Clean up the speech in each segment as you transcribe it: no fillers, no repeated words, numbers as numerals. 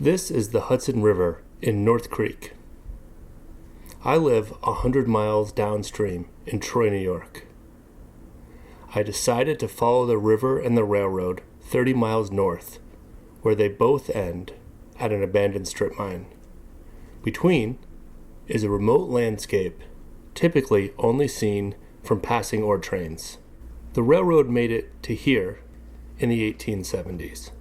This is the Hudson River in North Creek. I live 100 miles downstream in Troy, New York. I decided to follow the river and the railroad 30 miles north, where they both end at an abandoned strip mine. Between is a remote landscape, typically only seen from passing ore trains. The railroad made it to here in the 1870s.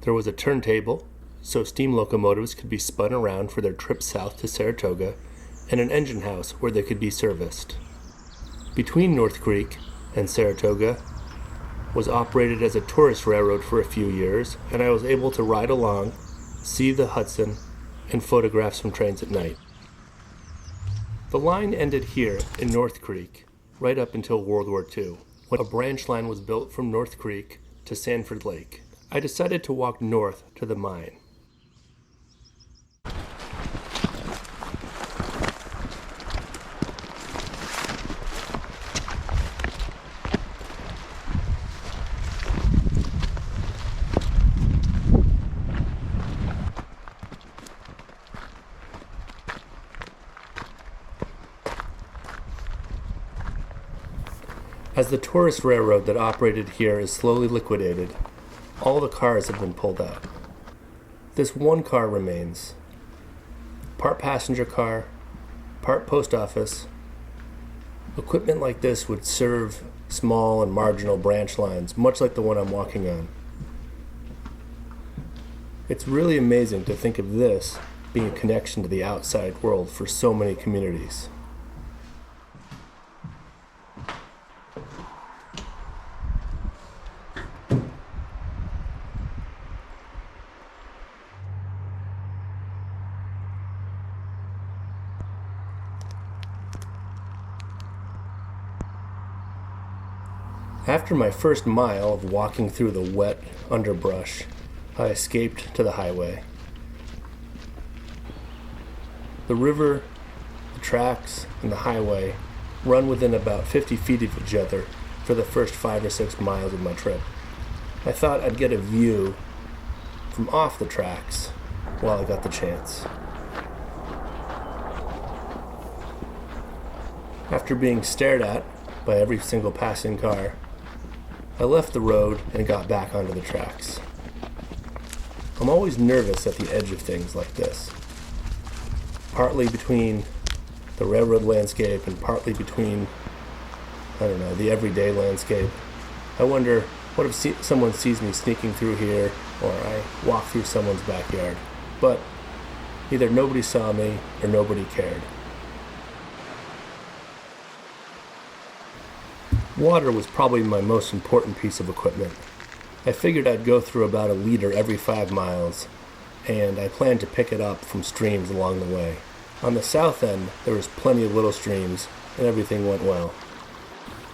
There was a turntable, so steam locomotives could be spun around for their trip south to Saratoga, and an engine house where they could be serviced. Between North Creek and Saratoga was operated as a tourist railroad for a few years, and I was able to ride along, see the Hudson, and photograph some trains at night. The line ended here in North Creek, right up until World War II, when a branch line was built from North Creek to Sanford Lake. I decided to walk north to the mine. As the tourist railroad that operated here is slowly liquidated, all the cars have been pulled out. This one car remains. Part passenger car, part post office. Equipment like this would serve small and marginal branch lines, much like the one I'm walking on. It's really amazing to think of this being a connection to the outside world for so many communities. After my first mile of walking through the wet underbrush, I escaped to the highway. The river, the tracks, and the highway run within about 50 feet of each other for the first 5 or 6 miles of my trip. I thought I'd get a view from off the tracks while I got the chance. After being stared at by every single passing car, I left the road and got back onto the tracks. I'm always nervous at the edge of things like this, partly between the railroad landscape and partly between, the everyday landscape. I wonder, what if someone sees me sneaking through here, or I walk through someone's backyard? But either nobody saw me or nobody cared. Water was probably my most important piece of equipment. I figured I'd go through about 1 liter every 5 miles, and I planned to pick it up from streams along the way. On the south end, there was plenty of little streams, and everything went well.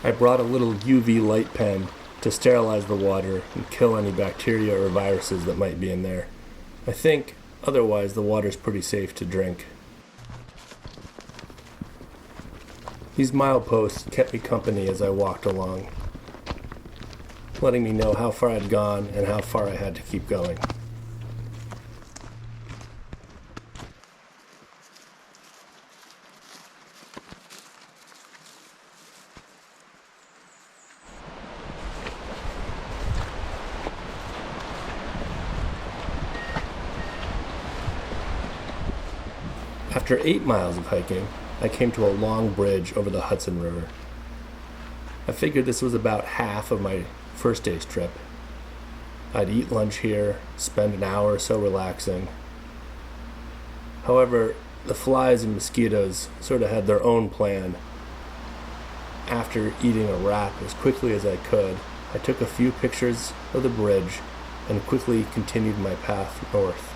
I brought a little UV light pen to sterilize the water and kill any bacteria or viruses that might be in there. I think, otherwise, the water's pretty safe to drink. These mileposts kept me company as I walked along, letting me know how far I'd gone and how far I had to keep going. After 8 miles of hiking, I came to a long bridge over the Hudson River. I figured this was about half of my first day's trip. I'd eat lunch here, spend an hour or so relaxing. However, the flies and mosquitoes sort of had their own plan. After eating a wrap as quickly as I could, I took a few pictures of the bridge and quickly continued my path north.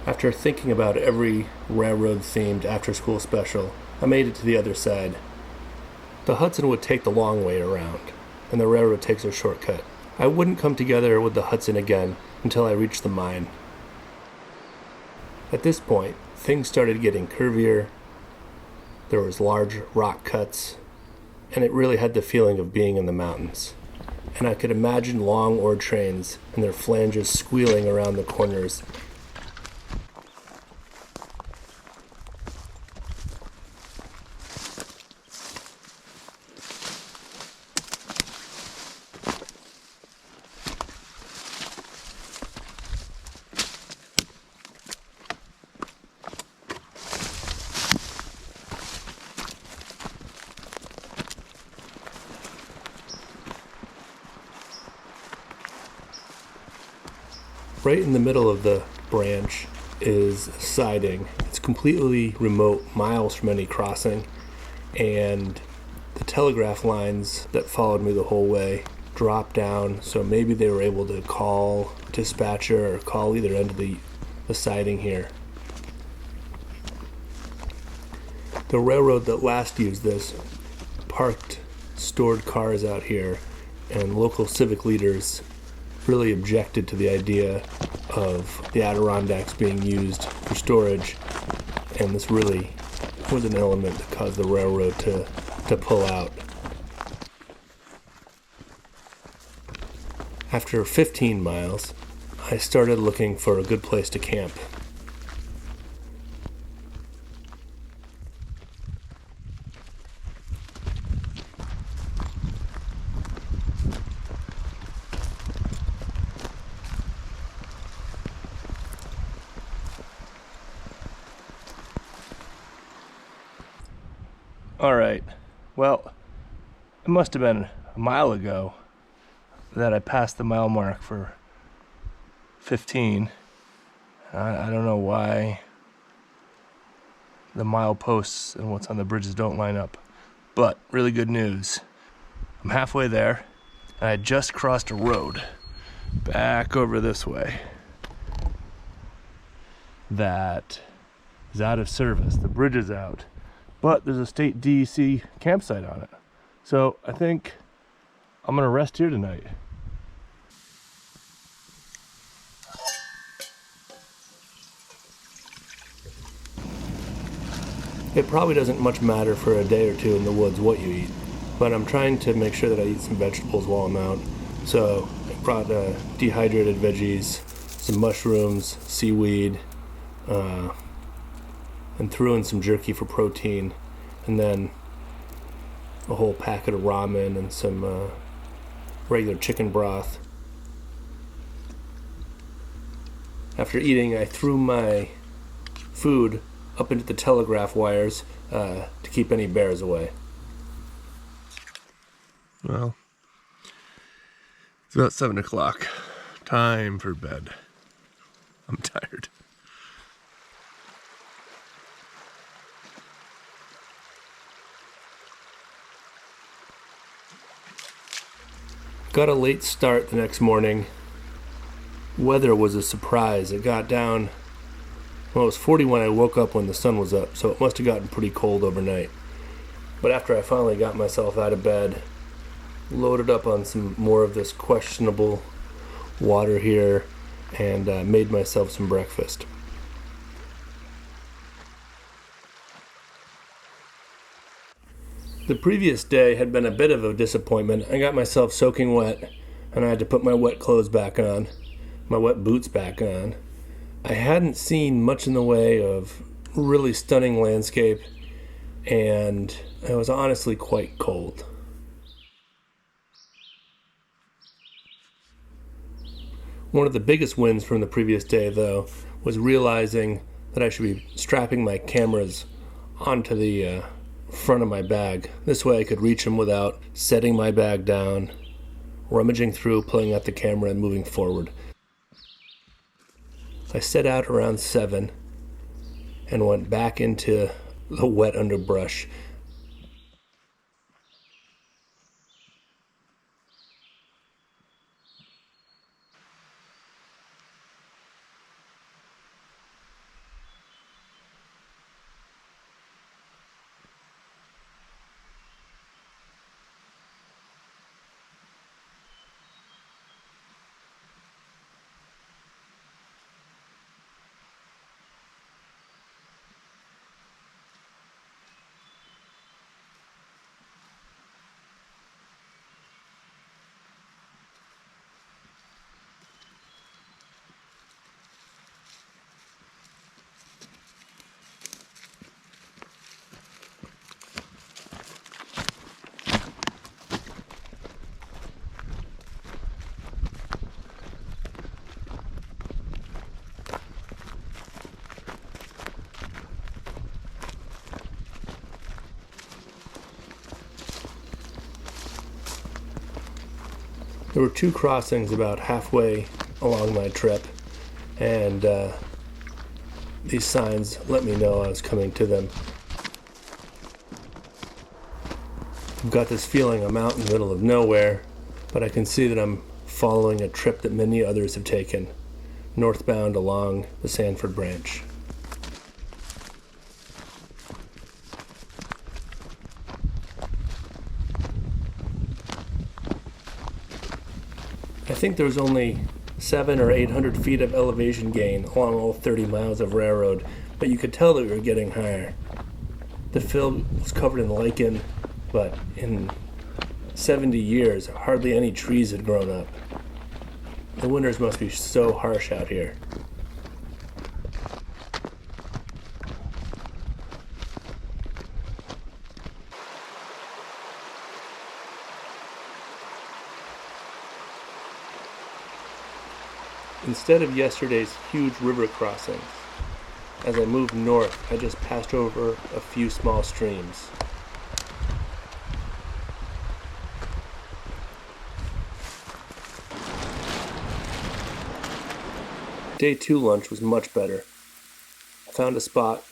After thinking about every railroad-themed after-school special, I made it to the other side. The Hudson would take the long way around, and the railroad takes a shortcut. I wouldn't come together with the Hudson again until I reached the mine. At this point, things started getting curvier, there was large rock cuts, and it really had the feeling of being in the mountains. And I could imagine long ore trains and their flanges squealing around the corners. Right in the middle of the branch is siding. It's completely remote, miles from any crossing, and the telegraph lines that followed me the whole way dropped down, so maybe they were able to call dispatcher or call either end of the siding here. The railroad that last used this parked stored cars out here, and local civic leaders really objected to the idea of the Adirondacks being used for storage, and this really was an element that caused the railroad to pull out. After 15 miles, I started looking for a good place to camp. Alright, well, it must have been a mile ago that I passed the mile mark for 15. I don't know why the mile posts and what's on the bridges don't line up, but really good news. I'm halfway there, and I just crossed a road back over this way that is out of service. The bridge is out, but there's a state DEC campsite on it. So I think I'm gonna rest here tonight. It probably doesn't much matter for a day or two in the woods what you eat, but I'm trying to make sure that I eat some vegetables while I'm out. So I brought dehydrated veggies, some mushrooms, seaweed, and threw in some jerky for protein, and then a whole packet of ramen and some regular chicken broth. After eating, I threw my food up into the telegraph wires to keep any bears away. Well, it's about 7 o'clock. Time for bed. I'm tired. Got a late start the next morning. Weather was a surprise. It got down, well, it was 40 when I woke up when the sun was up, so it must have gotten pretty cold overnight. But after I finally got myself out of bed, loaded up on some more of this questionable water here, and made myself some breakfast. The previous day had been a bit of a disappointment. I got myself soaking wet, and I had to put my wet clothes back on, my wet boots back on. I hadn't seen much in the way of really stunning landscape, and I was honestly quite cold. One of the biggest wins from the previous day, though, was realizing that I should be strapping my cameras onto the front of my bag. This way I could reach them without setting my bag down, rummaging through, pulling out the camera, and moving forward. I set out around 7 and went back into the wet underbrush. There were 2 crossings about halfway along my trip, and these signs let me know I was coming to them. I've got this feeling I'm out in the middle of nowhere, but I can see that I'm following a trip that many others have taken, northbound along the Sanford branch. I think there was only 700 or 800 feet of elevation gain along all 30 miles of railroad, but you could tell that we were getting higher. The field was covered in lichen, but in 70 years, hardly any trees had grown up. The winters must be so harsh out here. Instead of yesterday's huge river crossings, as I moved north, I just passed over a few small streams. Day 2 lunch was much better. I found a spot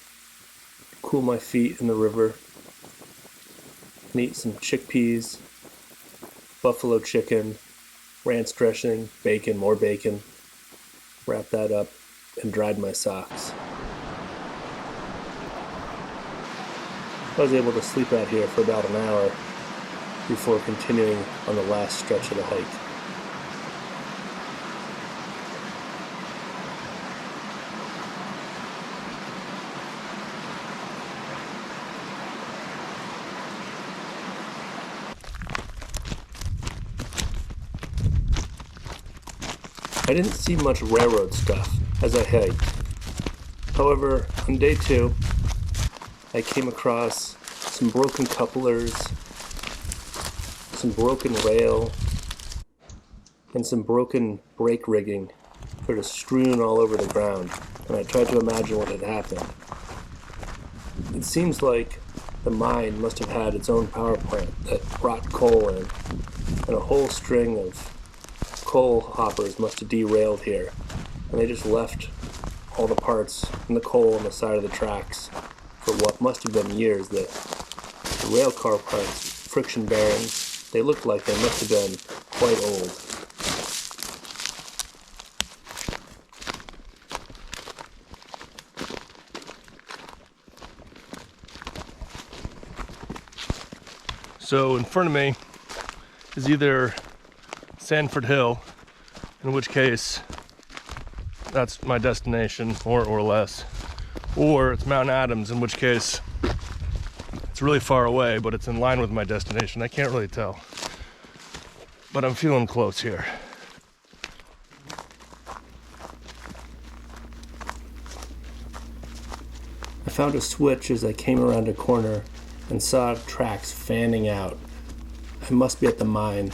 to cool my feet in the river and eat some chickpeas, buffalo chicken, ranch dressing, bacon, more bacon. Wrapped that up and dried my socks. I was able to sleep out here for about an hour before continuing on the last stretch of the hike. I didn't see much railroad stuff as I hiked. However, on day 2, I came across some broken couplers, some broken rail, and some broken brake rigging sort of strewn all over the ground, and I tried to imagine what had happened. It seems like the mine must have had its own power plant that brought coal in, and a whole string of coal hoppers must have derailed here, and they just left all the parts and the coal on the side of the tracks for what must have been years. The rail car parts, friction bearings, they looked like they must have been quite old. So in front of me is either Sanford Hill, in which case that's my destination, more or less, or it's Mount Adams, in which case it's really far away, but it's in line with my destination. I can't really tell, but I'm feeling close here. I found a switch as I came around a corner and saw tracks fanning out. I must be at the mine.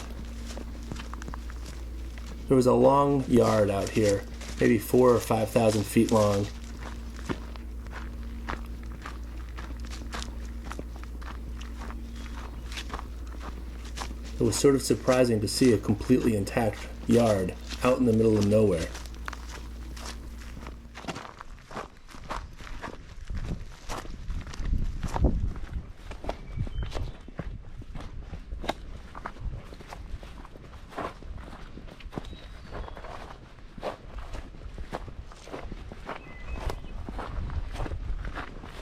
There was a long yard out here, maybe 4,000 or 5,000 feet long. It was sort of surprising to see a completely intact yard out in the middle of nowhere.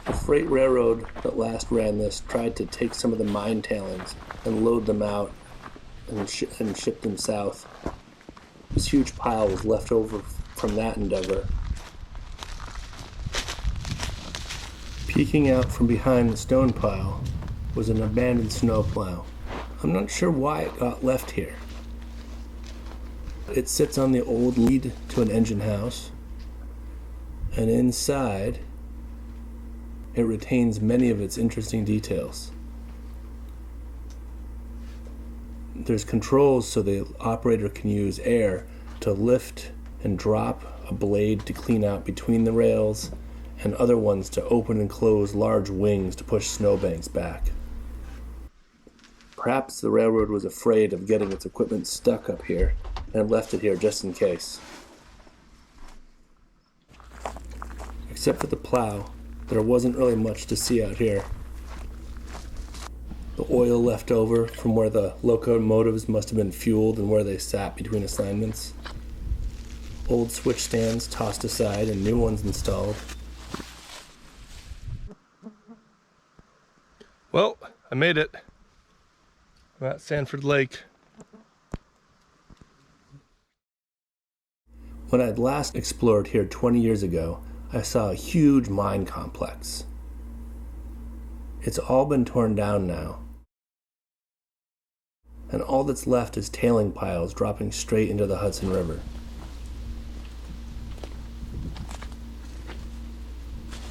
The freight railroad that last ran this tried to take some of the mine tailings and load them out and ship them south. This huge pile was left over from that endeavor. Peeking out from behind the stone pile was an abandoned snowplow. I'm not sure why it got left here. It sits on the old lead to an engine house, and inside it retains many of its interesting details. There's controls so the operator can use air to lift and drop a blade to clean out between the rails, and other ones to open and close large wings to push snowbanks back. Perhaps the railroad was afraid of getting its equipment stuck up here and left it here just in case. Except for the plow, there wasn't really much to see out here. The oil left over from where the locomotives must have been fueled and where they sat between assignments. Old switch stands tossed aside and new ones installed. Well, I made it. I'm at Sanford Lake. When I'd last explored here 20 years ago, I saw a huge mine complex. It's all been torn down now, and all that's left is tailing piles dropping straight into the Hudson River.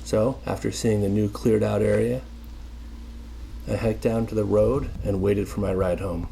So, after seeing the new cleared out area, I hiked down to the road and waited for my ride home.